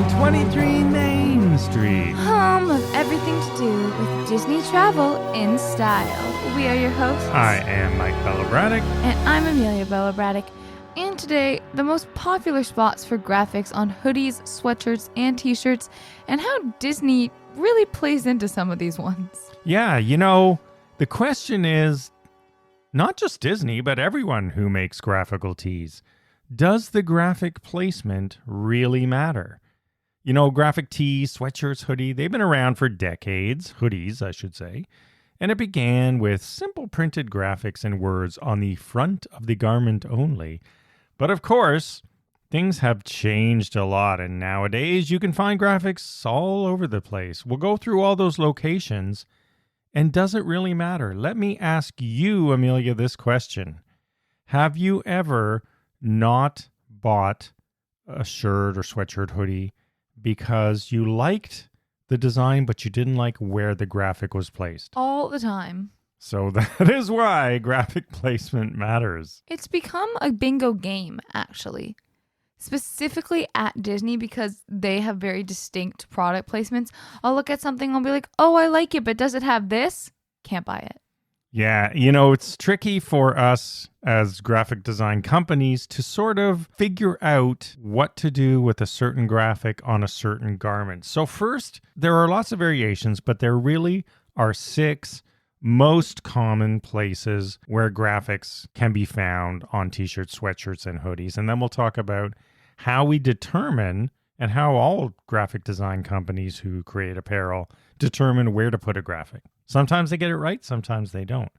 23 Main Street. Home of everything to do with Disney travel in style. We are your hosts. I am Mike Braddock. And I'm Amelia Braddock. And today, the most popular spots for graphics on hoodies, sweatshirts, and t-shirts, and how Disney really plays into some of these ones. Yeah, you know, the question is, not just Disney, but everyone who makes graphical tees. Does the graphic placement really matter? You know, graphic tees, sweatshirts, hoodie, they've been around for decades, hoodies, I should say. And it began with simple printed graphics and words on the front of the garment only. But of course, things have changed a lot, and nowadays you can find graphics all over the place. We'll go through all those locations, and does it really matter? Let me ask you, Amelia, this question. Have you ever not bought a shirt or sweatshirt hoodie because you liked the design, but you didn't like where the graphic was placed? All the time. So that is why graphic placement matters. It's become a bingo game, actually. Specifically at Disney, because they have very distinct product placements. I'll look at something, I'll be like, oh, I like it, but does it have this? Can't buy it. Yeah, you know, it's tricky for us as graphic design companies to sort of figure out what to do with a certain graphic on a certain garment. So first, there are lots of variations, but there really are 6 most common places where graphics can be found on t-shirts, sweatshirts, and hoodies. And then we'll talk about how we determine, and how all graphic design companies who create apparel determine where to put a graphic. Sometimes they get it right, sometimes they don't.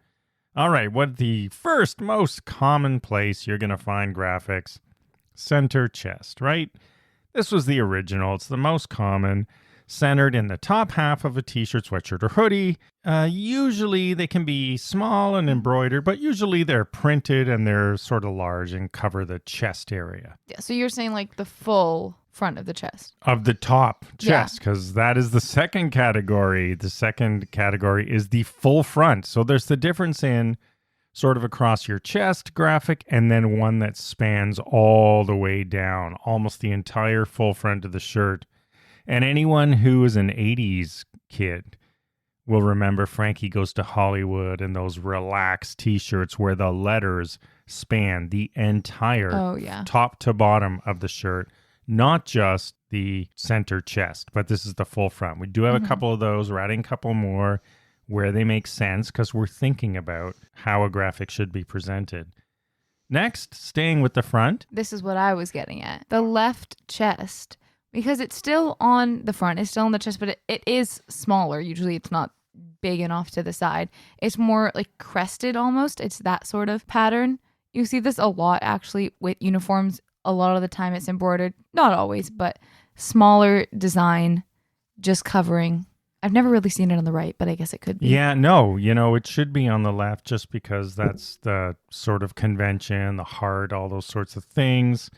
All right, what the first most common place you're going to find graphics? Center chest, right? This was the original. It's the most common. Centered in the top half of a t-shirt, sweatshirt, or hoodie. Usually they can be small and embroidered, but usually they're printed and they're sort of large and cover the chest area. Yeah, so you're saying like the full front of the chest. Of the top chest, because that is the second category. The second category is the full front. So there's the difference in sort of across your chest graphic and then one that spans all the way down, almost the entire full front of the shirt. And anyone who is an 80s kid will remember Frankie Goes to Hollywood and those relaxed t-shirts where the letters span the entire top to bottom of the shirt, not just the center chest, but this is the full front. We do have a couple of those. We're adding a couple more where they make sense because we're thinking about how a graphic should be presented. Next, staying with the front. This is what I was getting at. The left chest. Because it's still on the front, it's still on the chest, but it is smaller. Usually it's not big enough to the side. It's more like crested almost. It's that sort of pattern. You see this a lot actually with uniforms. A lot of the time it's embroidered. Not always, but smaller design just covering. I've never really seen it on the right, but I guess it could be. Yeah, no, you know, it should be on the left just because that's the sort of convention, the heart, all those sorts of things.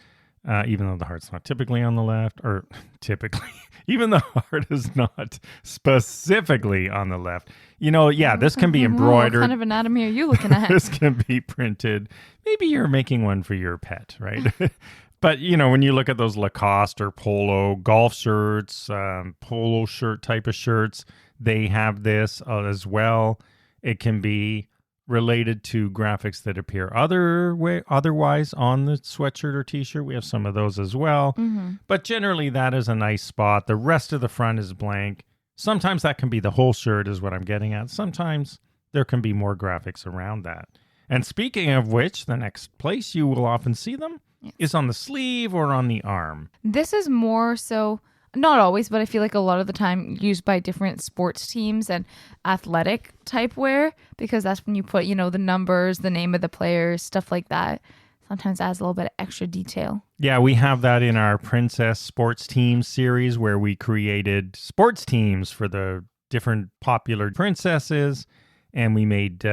Even though the heart's not typically on the left, or typically, even the heart is not specifically on the left. You know, yeah, this can be embroidered. What kind of anatomy are you looking at? This can be printed. Maybe you're making one for your pet, right? But, you know, when you look at those Lacoste or Polo golf shirts, polo shirt type of shirts, they have this as well. It can be related to graphics that appear otherwise on the sweatshirt or t-shirt. We have some of those as well. But generally that is a nice spot. The rest of the front is blank. Sometimes that can be the whole shirt is what I'm getting at. Sometimes there can be more graphics around that. And speaking of which, the next place you will often see them is on the sleeve or on the arm. This is more so, not always, but I feel like a lot of the time used by different sports teams and athletic type wear, because that's when you put, you know, the numbers, the name of the players, stuff like that. Sometimes adds a little bit of extra detail. Yeah, we have that in our Princess Sports Teams series where we created sports teams for the different popular princesses, and we made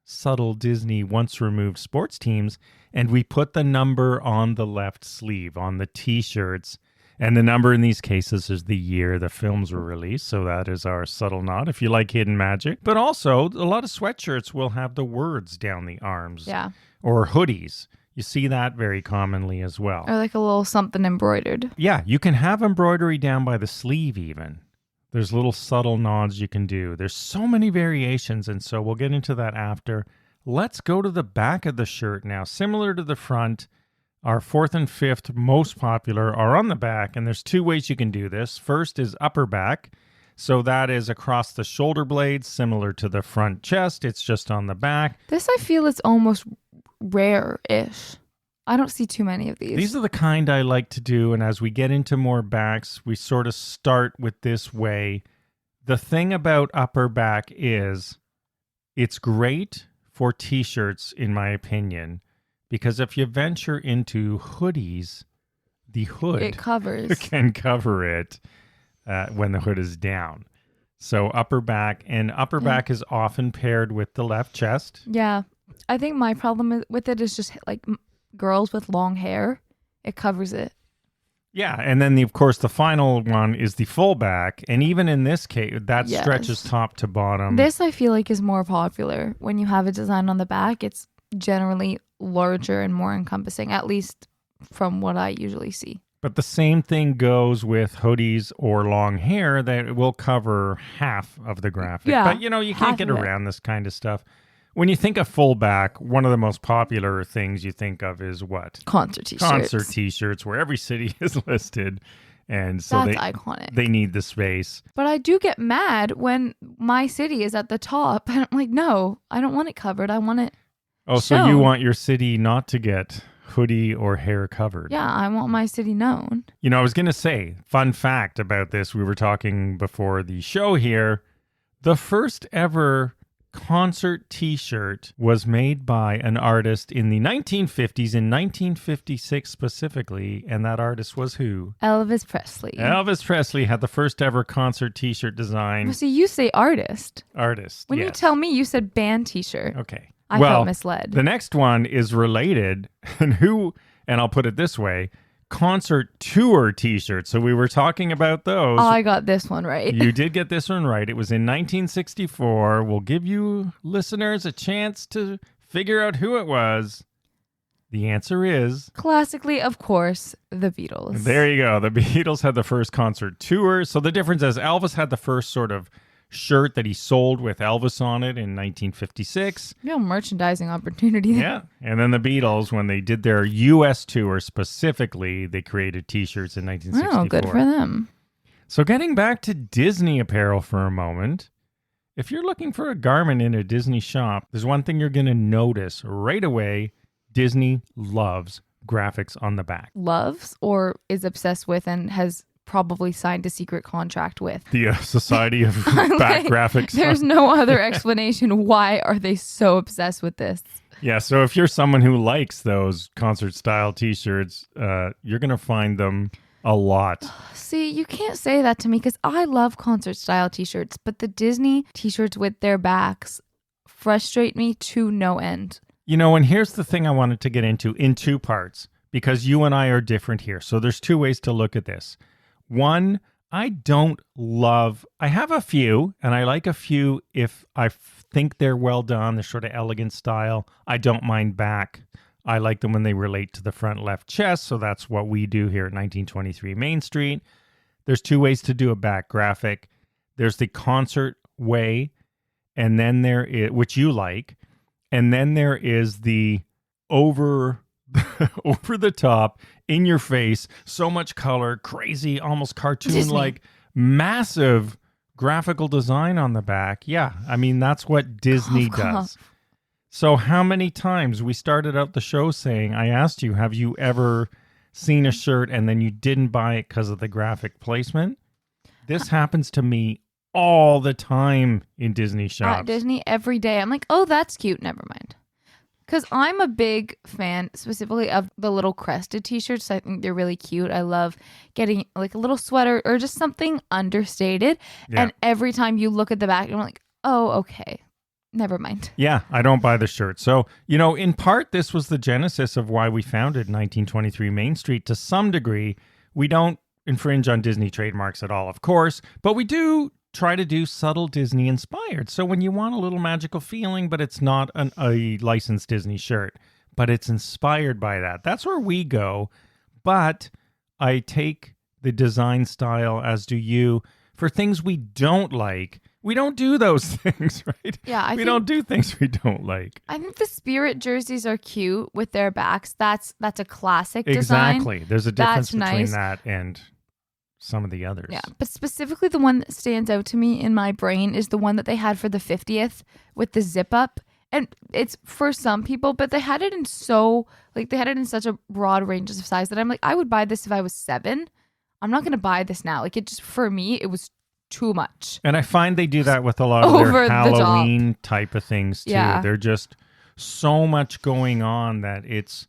subtle Disney once removed sports teams, and we put the number on the left sleeve on the t-shirts. And the number in these cases is the year the films were released. So that is our subtle nod if you like hidden magic. But also, a lot of sweatshirts will have the words down the arms. Yeah. Or hoodies. You see that very commonly as well. Or like a little something embroidered. Yeah, you can have embroidery down by the sleeve even. There's little subtle nods you can do. There's so many variations, and so we'll get into that after. Let's go to the back of the shirt now. Similar to the front, our fourth and fifth most popular are on the back, and there's two ways you can do this. First is upper back. So that is across the shoulder blades, similar to the front chest. It's just on the back. This I feel is almost rare-ish. I don't see too many of these. These are the kind I like to do, and as we get into more backs, we sort of start with this way. The thing about upper back is it's great for t-shirts, in my opinion, because if you venture into hoodies, the hood it covers. can cover it when the hood is down. So upper back, and upper back is often paired with the left chest. Yeah. I think my problem with it is just like girls with long hair. It covers it. Yeah, and then of course the final one is the full back, and even in this case, that stretches top to bottom. This I feel like is more popular. When you have a design on the back, it's generally larger and more encompassing, at least from what I usually see. But the same thing goes with hoodies or long hair that will cover half of the graphic. Yeah, but you can't get around this kind of stuff. When you think of full back, one of the most popular things you think of is what? Concert t-shirts. Concert t-shirts, where every city is listed. And so that's iconic. They need the space. But I do get mad when my city is at the top. And I'm like, no, I don't want it covered. I want it shown. So you want your city not to get hoodie or hair covered. Yeah, I want my city known. I was going to say, fun fact about this, we were talking before the show here, the first ever concert t-shirt was made by an artist in the 1950s, in 1956 specifically, and that artist was who? Elvis Presley. Elvis Presley had the first ever concert t-shirt design. Well, see, you say artist. Artist, When you tell me, you said band t-shirt. Okay. I felt misled. The next one is related, and I'll put it this way, concert tour t-shirts. So we were talking about those. I got this one right. You did get this one right. It was in 1964. We'll give you listeners a chance to figure out who it was. The answer is... classically, of course, the Beatles. There you go. The Beatles had the first concert tour. So the difference is Elvis had the first sort of shirt that he sold with Elvis on it in 1956. Real merchandising opportunity there. Yeah. And then the Beatles, when they did their U.S. tour specifically, they created t-shirts in 1964. Oh, good for them. So getting back to Disney apparel for a moment, if you're looking for a garment in a Disney shop, there's one thing you're going to notice right away. Disney loves graphics on the back. Loves or is obsessed with and has probably signed a secret contract with. The Society of Back Graphics. There's no other explanation. Why are they so obsessed with this? Yeah, so if you're someone who likes those concert style t-shirts, you're going to find them a lot. See, you can't say that to me because I love concert style t-shirts, but the Disney t-shirts with their backs frustrate me to no end. And here's the thing I wanted to get into in two parts, because you and I are different here. So there's two ways to look at this. One, I have a few, and I like a few if I think they're well done, they're sort of elegant style. I don't mind back. I like them when they relate to the front left chest, so that's what we do here at 1923 Main Street. There's two ways to do a back graphic. There's the concert way, and then there is, which you like, and then there is the over the top, in your face, so much color, crazy, almost cartoon-like, massive graphical design on the back. Yeah, I mean, that's what Disney does. So how many times we started out the show saying, I asked you, have you ever seen a shirt and then you didn't buy it because of the graphic placement? This happens to me all the time in Disney shops. At Disney, every day. I'm like, oh, that's cute. Never mind. Because I'm a big fan specifically of the little crested t-shirts. I think they're really cute. I love getting like a little sweater or just something understated. Yeah. And every time you look at the back, I'm like, oh, okay. Never mind. Yeah, I don't buy the shirt. So, in part, this was the genesis of why we founded 1923 Main Street. To some degree, we don't infringe on Disney trademarks at all, of course, but we do try to do subtle Disney inspired. So when you want a little magical feeling, but it's not a licensed Disney shirt, but it's inspired by that. That's where we go. But I take the design style, as do you, for things we don't like. We don't do those things, right? Yeah, we don't do things we don't like. I think the Spirit jerseys are cute with their backs. That's a classic design. Exactly. There's a difference That's between nice. that and some of the others. Yeah, but specifically the one that stands out to me in my brain is the one that they had for the 50th with the zip up. And it's for some people, but they had it in such a broad range of size that I'm like, I would buy this if I was 7. I'm not going to buy this now. Like, it just, for me, it was too much. And I find they do that with a lot of Over their the Halloween type of things too. Yeah. They're just so much going on that it's,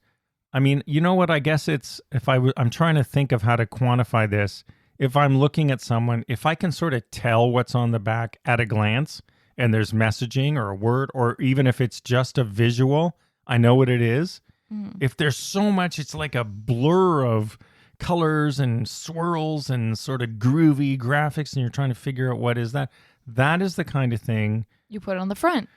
I mean, you know what? I guess it's, I'm trying to think of how to quantify this. If I'm looking at someone, if I can sort of tell what's on the back at a glance and there's messaging or a word, or even if it's just a visual, I know what it is. If there's so much, it's like a blur of colors and swirls and sort of groovy graphics, and you're trying to figure out what is that. That is the kind of thing You put it on the front.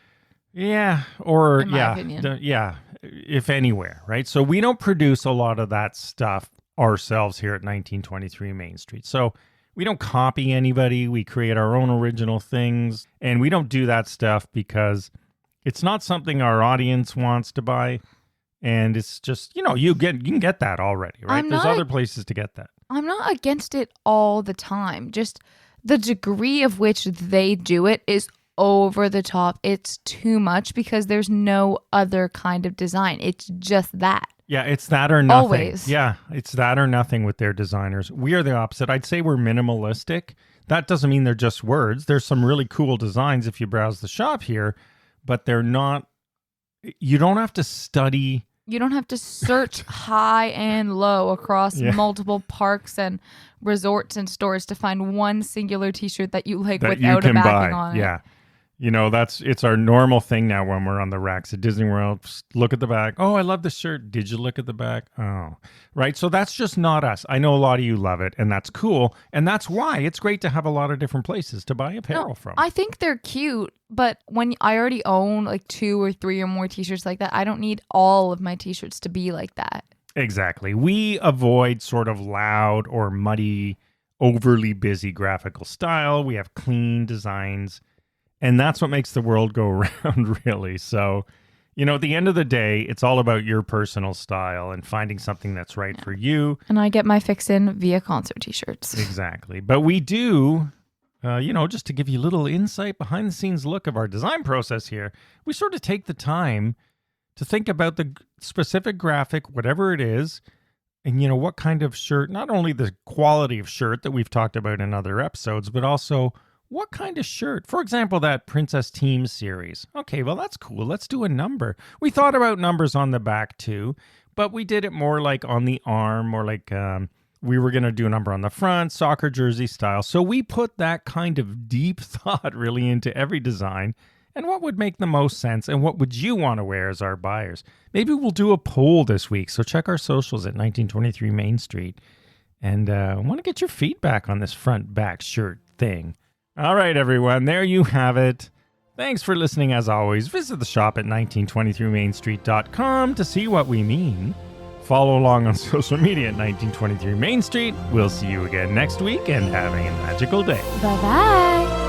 Yeah, or in my opinion. If anywhere, right? So we don't produce a lot of that stuff ourselves here at 1923 Main Street. So we don't copy anybody. We create our own original things, and we don't do that stuff because it's not something our audience wants to buy. And it's just, you can get that already, right? There's other places to get that. I'm not against it all the time. Just the degree of which they do it is over the top. It's too much because there's no other kind of design. It's just that. Yeah, it's that or nothing. Always. Yeah, it's that or nothing with their designers. We are the opposite. I'd say we're minimalistic. That doesn't mean they're just words. There's some really cool designs if you browse the shop here, but they're not, you don't have to study. You don't have to search high and low across multiple parks and resorts and stores to find one singular t-shirt that you like that without you can a backing buy. on it. Yeah. It's our normal thing now when we're on the racks at Disney World. Just look at the back. Oh, I love the shirt. Did you look at the back? Oh, right. So that's just not us. I know a lot of you love it, and that's cool. And that's why it's great to have a lot of different places to buy apparel from. I think they're cute, but when I already own like 2 or 3 or more t-shirts like that, I don't need all of my t-shirts to be like that. Exactly. We avoid sort of loud or muddy, overly busy graphical style. We have clean designs. And that's what makes the world go around, really. So, at the end of the day, it's all about your personal style and finding something that's right for you. And I get my fix in via concert t-shirts. Exactly. But we do, just to give you a little insight, behind the scenes look of our design process here, we sort of take the time to think about the specific graphic, whatever it is, and, what kind of shirt, not only the quality of shirt that we've talked about in other episodes, but also what kind of shirt? For example, that Princess Team series. Okay, well, that's cool. Let's do a number. We thought about numbers on the back too, but we did it more like on the arm, or like we were going to do a number on the front, soccer jersey style. So we put that kind of deep thought really into every design and what would make the most sense and what would you want to wear as our buyers. Maybe we'll do a poll this week. So check our socials at 1923 Main Street. And I want to get your feedback on this front back shirt thing. All right, everyone, there you have it. Thanks for listening as always. Visit the shop at 1923mainstreet.com to see what we mean. Follow along on social media at 1923 Main Street. We'll see you again next week and having a magical day. Bye-bye.